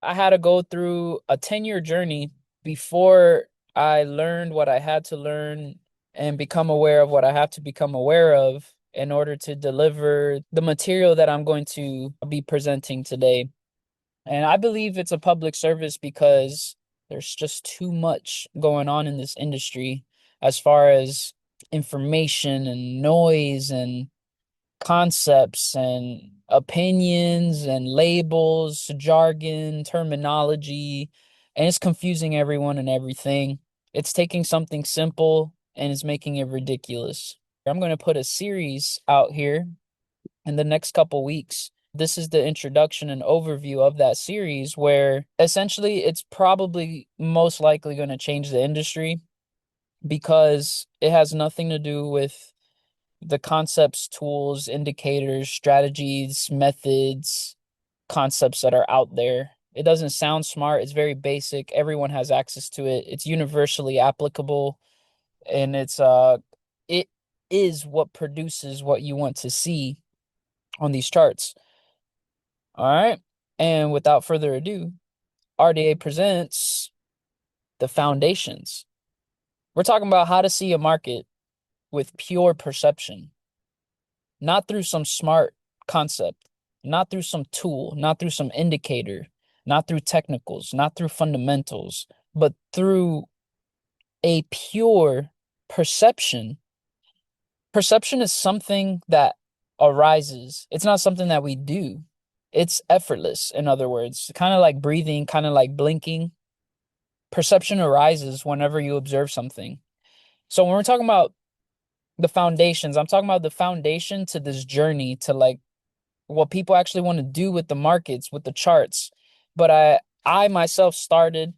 I had to go through a 10-year journey before I learned what I had to learn and become aware of what I have to become aware of in order to deliver the material that I'm going to be presenting today. And I believe it's a public service because there's just too much going on in this industry as far as information and noise and concepts and opinions and labels, jargon, terminology, and it's confusing everyone and everything. It's taking something simple and it's making it ridiculous. I'm going to put a series out here in the next couple weeks. This is the introduction and overview of that series where essentially it's probably most likely going to change the industry because it has nothing to do with the concepts, tools, indicators, strategies, methods, concepts that are out there. It doesn't sound smart. It's very basic. Everyone has access to it. It's universally applicable and it is what produces what you want to see on these charts. All right. And without further ado, RDA presents the foundations. We're talking about how to see a market with pure perception, not through some smart concept, not through some tool, not through some indicator, not through technicals, not through fundamentals, but through a pure perception. Perception is something that arises. It's not something that we do. It's effortless, in other words, kind of like breathing, kind of like blinking. Perception arises whenever you observe something. So when we're talking about the foundations, I'm talking about the foundation to this journey to like what people actually want to do with the markets, with the charts. But I myself started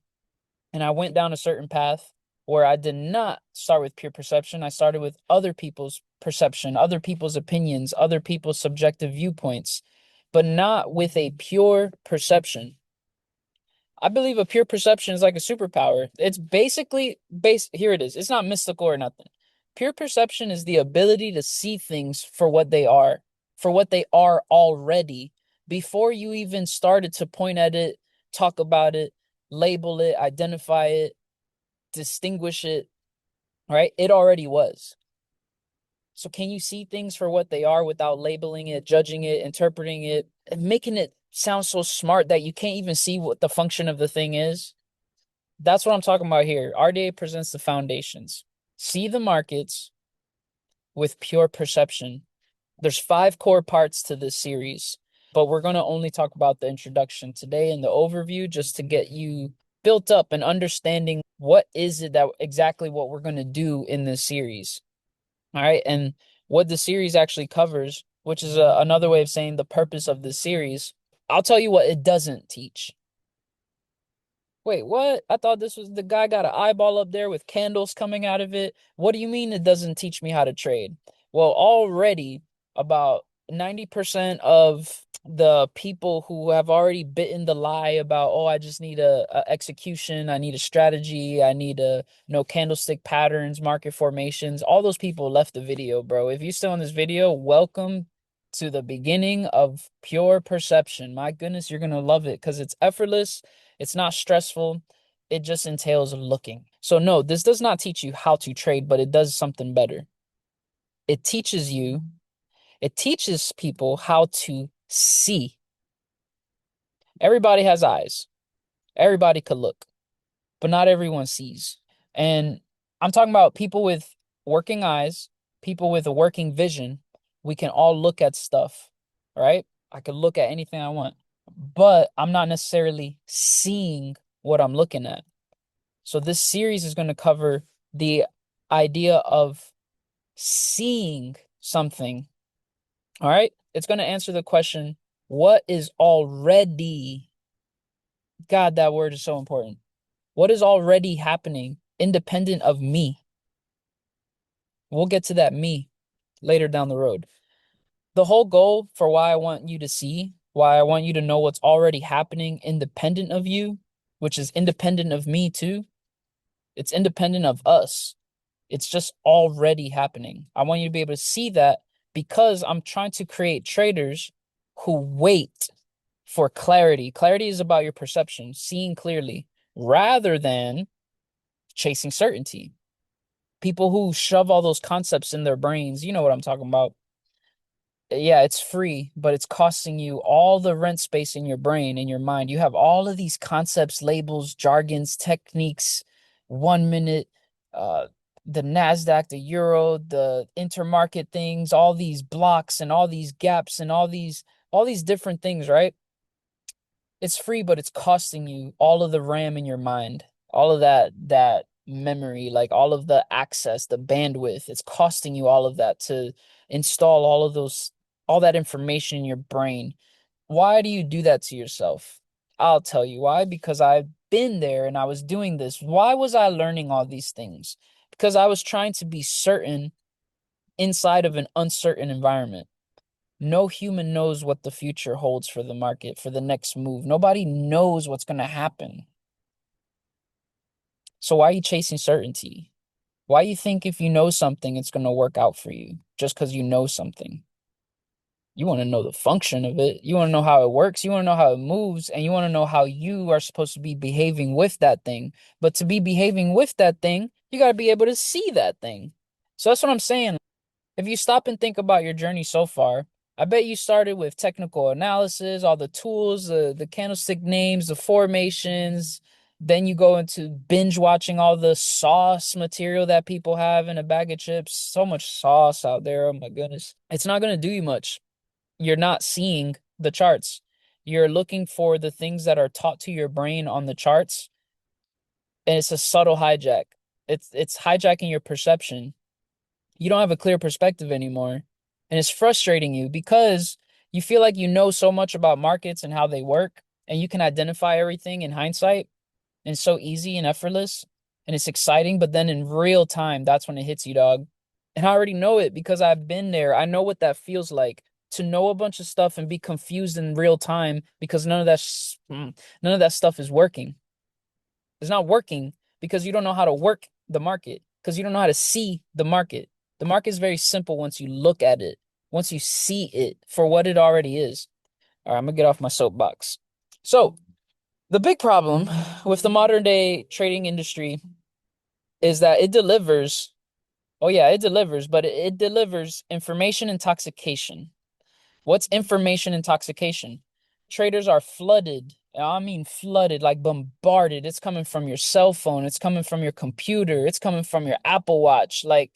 and I went down a certain path where I did not start with pure perception. I started with other people's perception, other people's opinions, other people's subjective viewpoints, but not with a pure perception. I believe a pure perception is like a superpower. It's basically here it is. It's not mystical or nothing. Pure perception is the ability to see things for what they are already before you even started to point at it, talk about it, label it, identify it, distinguish it, right? It already was. So can you see things for what they are without labeling it, judging it, interpreting it, and making it sound so smart that you can't even see what the function of the thing is? That's what I'm talking about here. RDA presents the foundations. See the markets with pure perception. There's 5 core parts to this series, but we're going to only talk about the introduction today and the overview just to get you built up and understanding what is it that exactly what we're going to do in this series. All right. And what the series actually covers, which is another way of saying the purpose of this series. I'll tell you what it doesn't teach. Wait, what? I thought this was the guy got an eyeball up there with candles coming out of it. What do you mean it doesn't teach me how to trade? Well, already about 90% of the people who have already bitten the lie about, oh, I just need a execution, I need a strategy, I need a candlestick patterns, market formations. All those people left the video, bro. If you're still in this video, welcome to the beginning of pure perception. My goodness, you're gonna love it because it's effortless. It's not stressful. It just entails looking. So no, this does not teach you how to trade, but it does something better. It teaches you, it teaches people how to see. Everybody has eyes. Everybody could look, but not everyone sees. And I'm talking about people with working eyes, people with a working vision. We can all look at stuff, right? I could look at anything I want, but I'm not necessarily seeing what I'm looking at. So this series is going to cover the idea of seeing something. All right. It's going to answer the question, what is already, God, that word is so important. What is already happening independent of me? We'll get to that me later down the road. The whole goal for why I want you to see, why I want you to know what's already happening independent of you, which is independent of me too. It's independent of us. It's just already happening. I want you to be able to see that because I'm trying to create traders who wait. for clarity. Clarity is about your perception, seeing clearly, rather than chasing certainty. People who shove all those concepts in their brains, you know what I'm talking about. Yeah, it's free, but it's costing you all the rent space in your brain, in your mind. You have all of these concepts, labels, jargons, techniques, 1 minute, uh, the NASDAQ, the euro, the intermarket things, all these blocks and all these gaps and all these different things, right? It's free, but it's costing you all of the RAM in your mind, all of that memory, like all of the access, the bandwidth. It's costing you all of that to install all that information in your brain. Why do you do that to yourself? I'll tell you why, because I've been there and I was doing this. Why was I learning all these things? Because I was trying to be certain inside of an uncertain environment. No human knows what the future holds for the market, for the next move. Nobody knows what's going to happen. So why are you chasing certainty? Why you think if you know something, it's going to work out for you just because you know something? You want to know the function of it. You want to know how it works. You want to know how it moves. And you want to know how you are supposed to be behaving with that thing. But to be behaving with that thing, you got to be able to see that thing. So that's what I'm saying. If you stop and think about your journey so far, I bet you started with technical analysis, all the tools, the candlestick names, the formations. Then you go into binge watching all the sauce material that people have in a bag of chips. So much sauce out there. Oh my goodness. It's not going to do you much. You're not seeing the charts. You're looking for the things that are taught to your brain on the charts, and it's a subtle hijack. It's hijacking your perception. You don't have a clear perspective anymore. And it's frustrating you because you feel like you know so much about markets and how they work, and you can identify everything in hindsight. And it's so easy and effortless, and it's exciting. But then in real time, that's when it hits you, dog. And I already know it because I've been there. I know what that feels like to know a bunch of stuff and be confused in real time because none of that stuff is working. It's not working because you don't know how to work the market, because you don't know how to see the market. The market is very simple once you look at it, once you see it for what it already is. All right, I'm gonna get off my soapbox. So, the big problem with the modern day trading industry is that it delivers. Oh, yeah, it delivers, but it delivers information intoxication. What's information intoxication? Traders are flooded. I mean, flooded, like bombarded. It's coming from your cell phone. It's coming from your computer. It's coming from your Apple Watch. Like,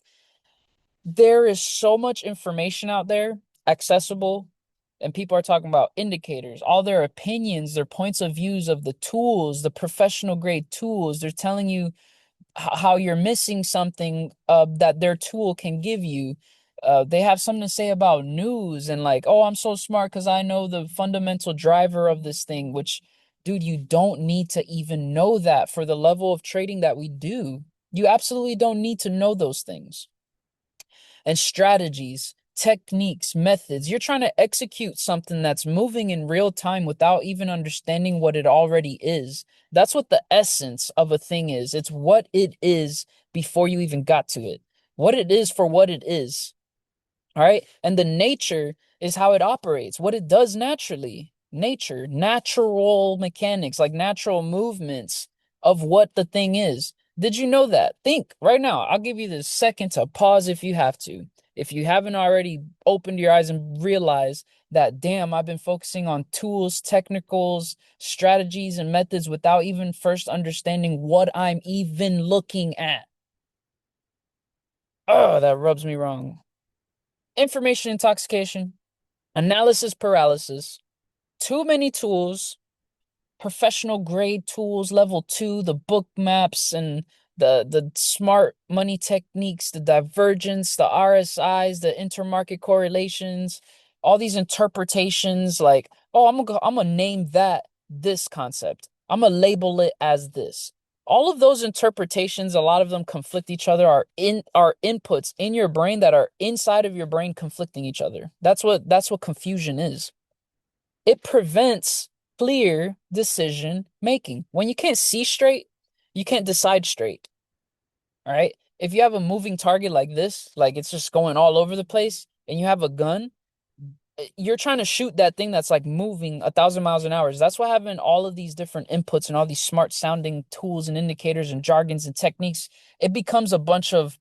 there is so much information out there accessible, and people are talking about indicators, all their opinions, their points of views of the tools, the professional grade tools. They're telling you how you're missing something that their tool can give you. They have something to say about news and like, oh, I'm so smart because I know the fundamental driver of this thing, which, dude, you don't need to even know that for the level of trading that we do. You absolutely don't need to know those things. And strategies, techniques, methods. You're trying to execute something that's moving in real time without even understanding what it already is. That's what the essence of a thing is. It's what it is before you even got to it. What it is for what it is. All right. And the nature is how it operates, what it does naturally. Nature, natural mechanics, like natural movements of what the thing is. Did you know that? Think right now. I'll give you the second to pause if you have to. If you haven't already opened your eyes and realized that, damn, I've been focusing on tools, technicals, strategies, and methods without even first understanding what I'm even looking at. Oh, that rubs me wrong. Information intoxication, analysis paralysis, too many tools, professional grade tools, level 2, the book maps and the smart money techniques, the divergence, the RSIs, the intermarket correlations, all these interpretations like, oh, I'm gonna name that this concept. I'm gonna label it as this. All of those interpretations, a lot of them conflict each other, are inputs in your brain that are inside of your brain conflicting each other. That's what confusion is. It prevents clear decision making. When you can't see straight, you can't decide straight. All right. If you have a moving target like this, like it's just going all over the place, and you have a gun, you're trying to shoot that thing that's like moving 1,000 miles an hour. That's why having all of these different inputs and all these smart sounding tools and indicators and jargons and techniques, it becomes a bunch of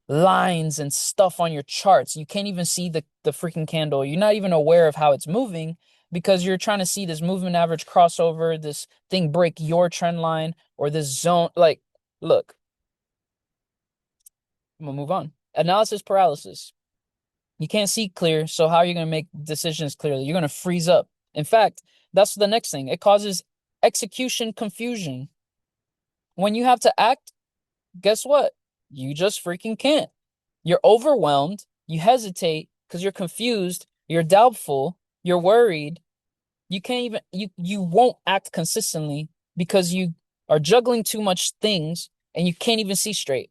lines and stuff on your charts. You can't even see the freaking candle. You're not even aware of how it's moving because you're trying to see this movement average crossover, this thing break your trend line or this zone. Like, look, I'm gonna move on. Analysis paralysis. You can't see clear, so how are you going to make decisions clearly? You're going to freeze up. In fact, that's the next thing. It causes execution confusion. When you have to act, guess what? You just freaking can't. You're overwhelmed. You hesitate because you're confused. You're doubtful. You're worried. You can't even you won't act consistently because you are juggling too much things and you can't even see straight.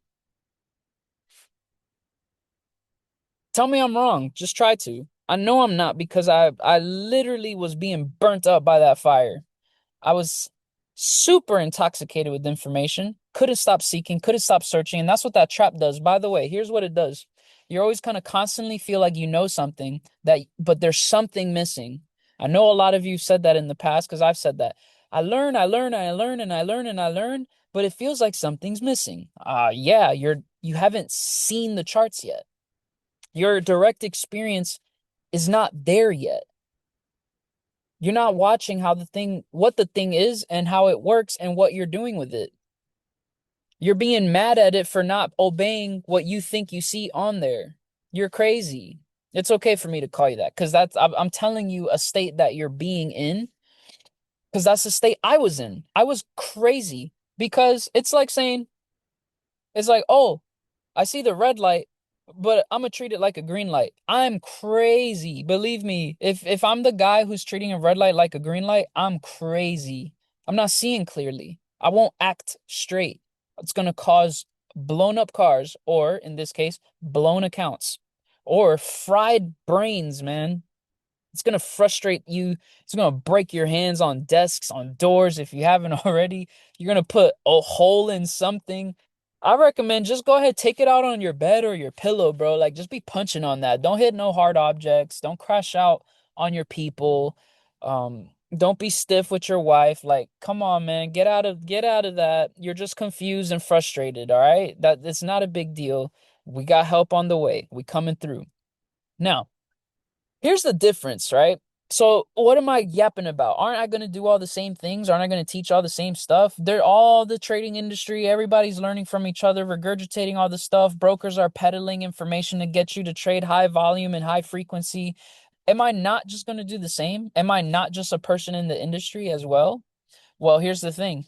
Tell me I'm wrong. Just try to. I know I'm not because I literally was being burnt up by that fire. I was super intoxicated with information. Couldn't stop seeking, couldn't stop searching, and that's what that trap does. By the way, here's what it does. You're always kind of constantly feel like you know something that but there's something missing. I know a lot of you said that in the past because I've said that. I learn, I learn, I learn, and I learn, and I learn, but it feels like something's missing. Yeah, you haven't seen the charts yet. Your direct experience is not there yet. You're not watching what the thing is and how it works and what you're doing with it. You're being mad at it for not obeying what you think you see on there. You're crazy. It's okay for me to call you that because I'm telling you a state that you're being in because that's the state I was in. I was crazy because it's like saying, it's like, oh, I see the red light, but I'm gonna treat it like a green light. I'm crazy. Believe me, if I'm the guy who's treating a red light like a green light, I'm crazy. I'm not seeing clearly. I won't act straight. It's gonna cause blown up cars, or in this case, blown accounts, or fried brains, man. It's going to frustrate you. It's going to break your hands on desks, on doors if you haven't already. You're going to put a hole in something. I recommend just go ahead, take it out on your bed or your pillow, bro. Like just be punching on that. Don't hit no hard objects. Don't crash out on your people. Don't be stiff with your wife. Like, come on, man. Get out of that. You're just confused and frustrated, all right? That it's not a big deal. We got help on the way. We coming through. Now, here's the difference, right? So what am I yapping about? Aren't I going to do all the same things? Aren't I going to teach all the same stuff? They're all the trading industry. Everybody's learning from each other, regurgitating all the stuff. Brokers are peddling information to get you to trade high volume and high frequency. Am I not just going to do the same? Am I not just a person in the industry as well? Well, here's the thing.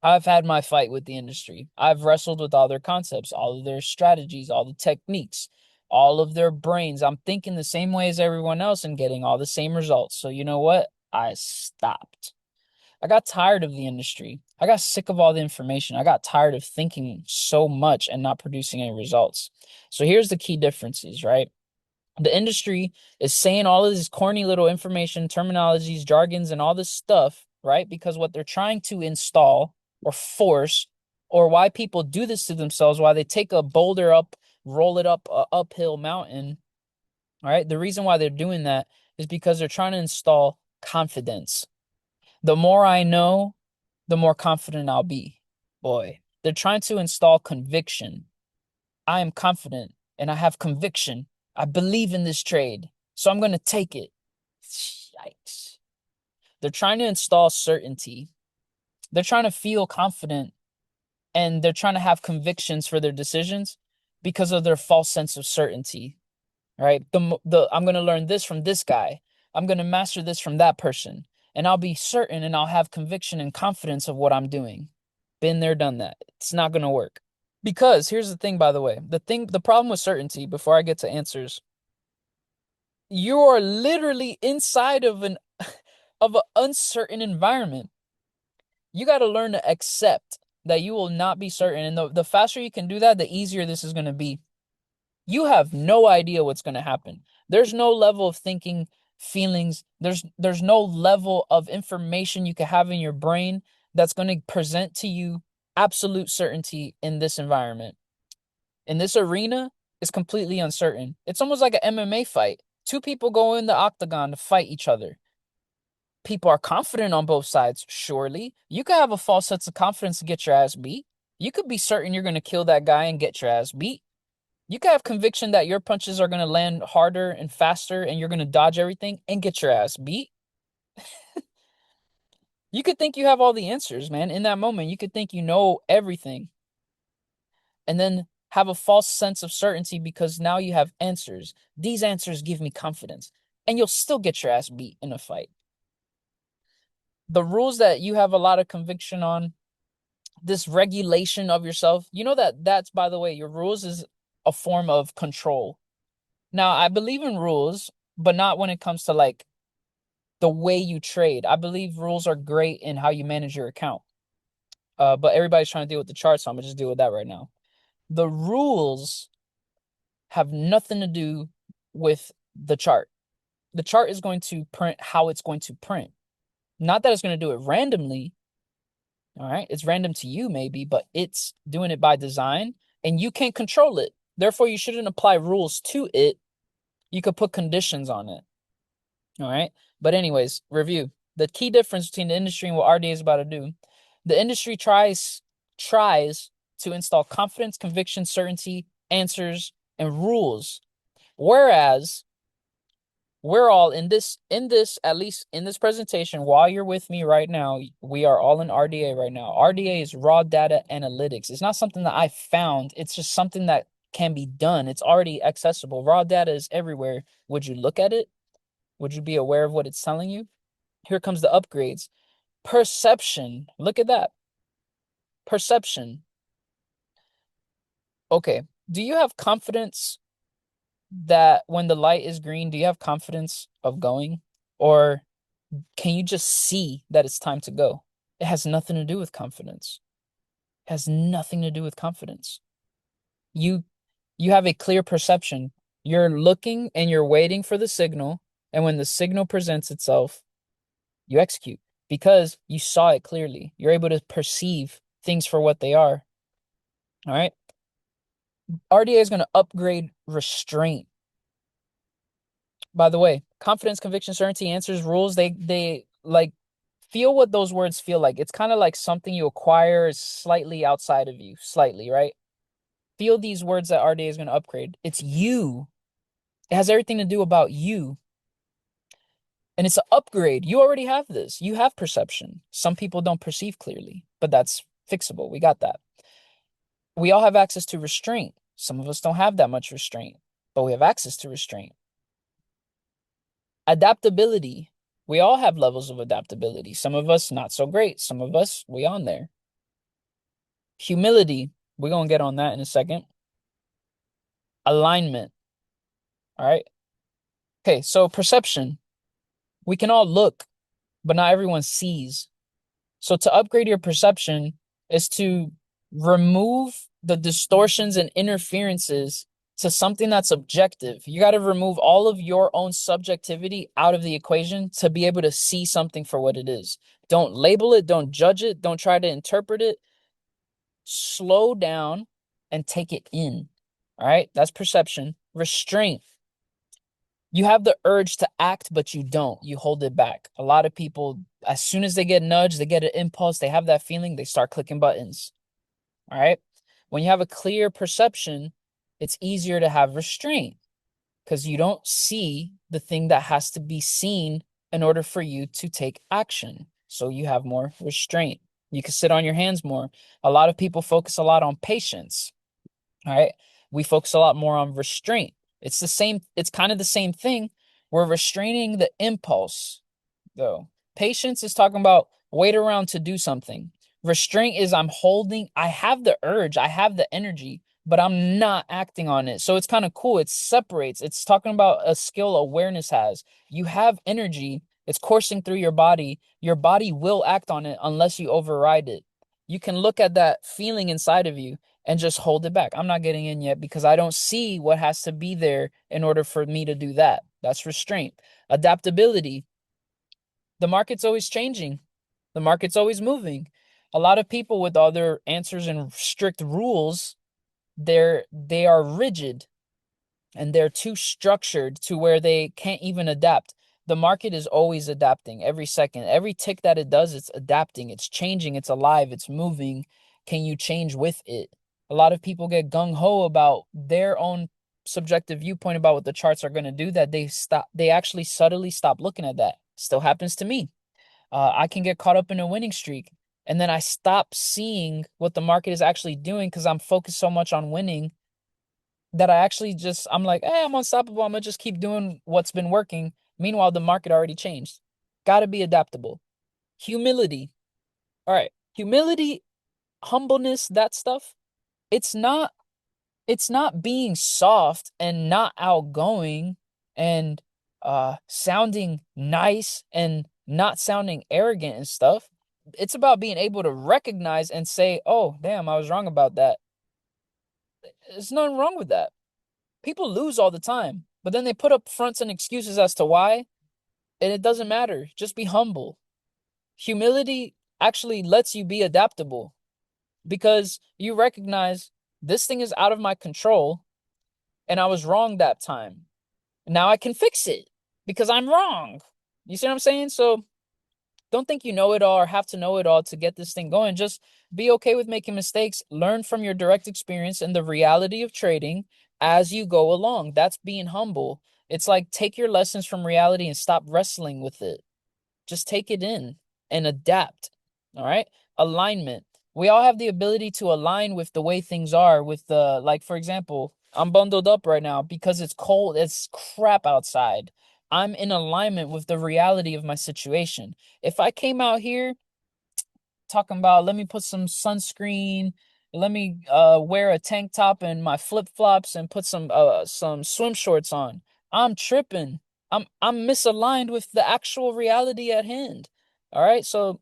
I've had my fight with the industry. I've wrestled with all their concepts, all of their strategies, all the techniques, all of their brains. I'm thinking the same way as everyone else and getting all the same results. So, you know what? I stopped. I got tired of the industry. I got sick of all the information. I got tired of thinking so much and not producing any results. So, here's the key differences, right? The industry is saying all of this corny little information, terminologies, jargons, and all this stuff, right? Because what they're trying to install or force, or why people do this to themselves, why they take a boulder up, roll it up a uphill mountain, all right? The reason why they're doing that is because they're trying to install confidence. The more I know, the more confident I'll be. Boy, they're trying to install conviction. I am confident and I have conviction. I believe in this trade, so I'm going to take it. Yikes. They're trying to install certainty. They're trying to feel confident and they're trying to have convictions for their decisions because of their false sense of certainty. Right? I'm going to learn this from this guy. I'm going to master this from that person, and I'll be certain and I'll have conviction and confidence of what I'm doing. Been there, done that. It's not going to work. Because here's the thing, by the way, the problem with certainty, before I get to answers, you are literally inside of an uncertain environment. You got to learn to accept that you will not be certain. And the faster you can do that, the easier this is going to be. You have no idea what's going to happen. There's no level of thinking, feelings. There's no level of information you can have in your brain that's going to present to you absolute certainty in this environment. In this arena, it's completely uncertain. It's almost like an MMA fight. Two people go in the octagon to fight each other. People are confident on both sides, surely. You could have a false sense of confidence to get your ass beat. You could be certain you're going to kill that guy and get your ass beat. You could have conviction that your punches are going to land harder and faster and you're going to dodge everything and get your ass beat. You could think you have all the answers, man. In that moment, you could think you know everything and then have a false sense of certainty because now you have answers. These answers give me confidence, and you'll still get your ass beat in a fight. The rules that you have a lot of conviction on, this regulation of yourself, you know that's, by the way, your rules is a form of control. Now, I believe in rules, but not when it comes to like the way you trade. I believe rules are great in how you manage your account. But everybody's trying to deal with the chart, so I'm gonna just deal with that right now. The rules have nothing to do with the chart. The chart is going to print how it's going to print. Not that it's going to do it randomly. All right. It's random to you, maybe, but it's doing it by design and you can't control it. Therefore, you shouldn't apply rules to it. You could put conditions on it. All right. But, anyways, review. The key difference between the industry and what RDA is about to do. The industry tries to install confidence, conviction, certainty, answers, and rules. Whereas we're all in this, at least in this presentation, while you're with me right now, we are all in RDA right now. RDA is raw data analytics. It's not something that I found. It's just something that can be done. It's already accessible. Raw data is everywhere. Would you look at it? Would you be aware of what it's telling you? Here comes the upgrades. Perception. Look at that. Perception. Okay. Do you have confidence that when the light is green, do you have confidence of going? Or can you just see that it's time to go? It has nothing to do with confidence. It has nothing to do with confidence. You have a clear perception. You're looking and you're waiting for the signal, and when the signal presents itself, you execute because you saw it clearly. You're able to perceive things for what they are. All right. RDA is going to upgrade restraint. By the way, confidence, conviction, certainty, answers, rules, they like feel what those words feel like. It's kind of like something you acquire slightly outside of you, slightly, right? Feel these words that RDA is going to upgrade. It's you. It has everything to do about you. And it's an upgrade. You already have this. You have perception. Some people don't perceive clearly, but that's fixable. We got that. We all have access to restraint. Some of us don't have that much restraint, but we have access to restraint. Adaptability. We all have levels of adaptability. Some of us not so great. Some of us we on there. Humility. We're going to get on that in a second. Alignment. All right. Okay, so perception. We can all look, but not everyone sees. So to upgrade your perception is to remove the distortions and interferences to something that's objective. You got to remove all of your own subjectivity out of the equation to be able to see something for what it is. Don't label it, don't judge it, don't try to interpret it. Slow down and take it in. All right, that's perception. Restraint. You have the urge to act, but you don't. You hold it back. A lot of people, as soon as they get nudged, they get an impulse, they have that feeling, they start clicking buttons. All right. When you have a clear perception, it's easier to have restraint because you don't see the thing that has to be seen in order for you to take action. So you have more restraint. You can sit on your hands more. A lot of people focus a lot on patience. All right. We focus a lot more on restraint. It's the same. It's kind of the same thing. We're restraining the impulse, though. Patience is talking about wait around to do something. Restraint is I'm holding, I have the urge, I have the energy, but I'm not acting on it. So it's kind of cool. It separates. It's talking about a skill awareness has. You have energy, it's coursing through your body. Your body will act on it unless you override it. You can look at that feeling inside of you and just hold it back. I'm not getting in yet because I don't see what has to be there in order for me to do that. That's restraint. Adaptability. The market's always changing. The market's always moving. A lot of people with all their answers and strict rules, they are rigid. and they're too structured to where they can't even adapt. The market is always adapting every second. Every tick that it does, it's adapting, it's changing, it's alive, it's moving. Can you change with it? A lot of people get gung ho about their own subjective viewpoint about what the charts are going to do, that they actually subtly stop looking at that. Still happens to me. I can get caught up in a winning streak, and then I stop seeing what the market is actually doing because I'm focused so much on winning that I'm like, hey, I'm unstoppable. I'm gonna just keep doing what's been working. Meanwhile, the market already changed. Gotta be adaptable. Humility. All right. Humility, humbleness, that stuff. It's not it's not being soft and not outgoing and sounding nice and not sounding arrogant and stuff. It's about being able to recognize and say, oh, damn, I was wrong about that. There's nothing wrong with that. People lose all the time, but then they put up fronts and excuses as to why, and it doesn't matter. Just be humble. Humility actually lets you be adaptable because you recognize this thing is out of my control and I was wrong that time. Now I can fix it because I'm wrong. You see what I'm saying? So don't think you know it all or have to know it all to get this thing going. Just be okay with making mistakes. Learn from your direct experience and the reality of trading as you go along. That's being humble. It's like take your lessons from reality and stop wrestling with it. Just take it in and adapt. All right. Alignment. We all have the ability to align with the way things are. With the, like, for example, I'm bundled up right now because it's cold. It's crap outside. I'm in alignment with the reality of my situation. If I came out here talking about, let me put some sunscreen, let me wear a tank top and my flip-flops and put some swim shorts on, I'm tripping. I'm misaligned with the actual reality at hand. All right? So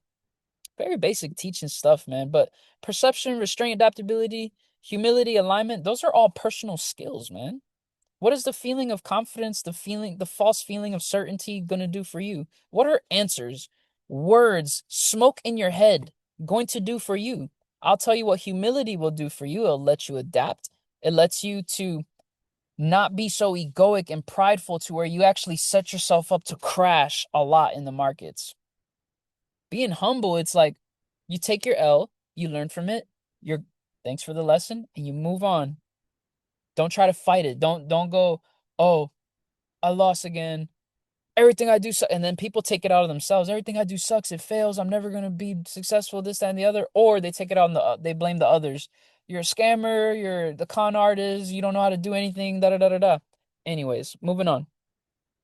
very basic teaching stuff, man, but perception, restraint, adaptability, humility, alignment, those are all personal skills, man. What is the feeling of confidence, the false feeling of certainty going to do for you? What are answers, words, smoke in your head going to do for you? I'll tell you what humility will do for you. It'll let you adapt. It lets you to not be so egoic and prideful to where you actually set yourself up to crash a lot in the markets. Being humble, it's like you take your L, you learn from it, you're thanks for the lesson, and you move on. Don't try to fight it. Don't go, oh, I lost again. Everything I do and then people take it out of themselves. Everything I do sucks. It fails. I'm never gonna be successful. This, that, and the other. Or they take it out on they blame the others. You're a scammer. You're the con artist. You don't know how to do anything. Da da da da da. Anyways, moving on.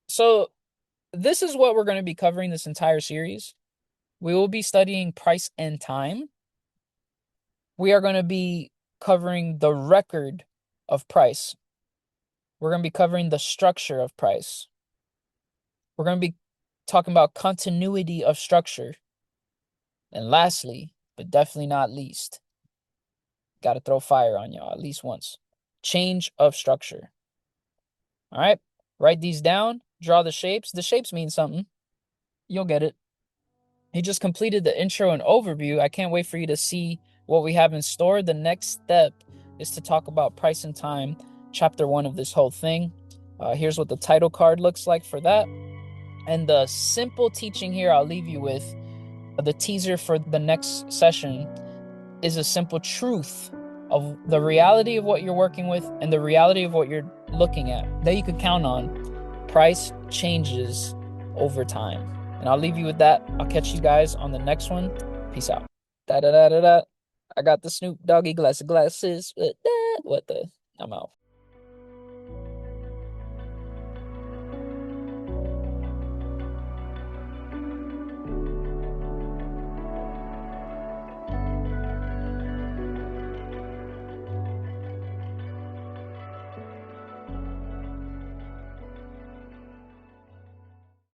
So this is what we're going to be covering this entire series. We will be studying price and time. We are going to be covering the record of price. We're going to be covering the structure of price. We're going to be talking about continuity of structure. And lastly, but definitely not least, got to throw fire on y'all at least once. Change of structure. All right. Write these down. Draw the shapes. The shapes mean something. You'll get it. He just completed the intro and overview. I can't wait for you to see what we have in store. The next step is to talk about price and time, chapter 1 of this whole thing. Here's what the title card looks like for that. And the simple teaching here I'll leave you with, the teaser for the next session, is a simple truth of the reality of what you're working with and the reality of what you're looking at that you could count on. Price changes over time. And I'll leave you with that. I'll catch you guys on the next one. Peace out. Da da da da da. I got the Snoop Doggy glasses. What the? I'm out.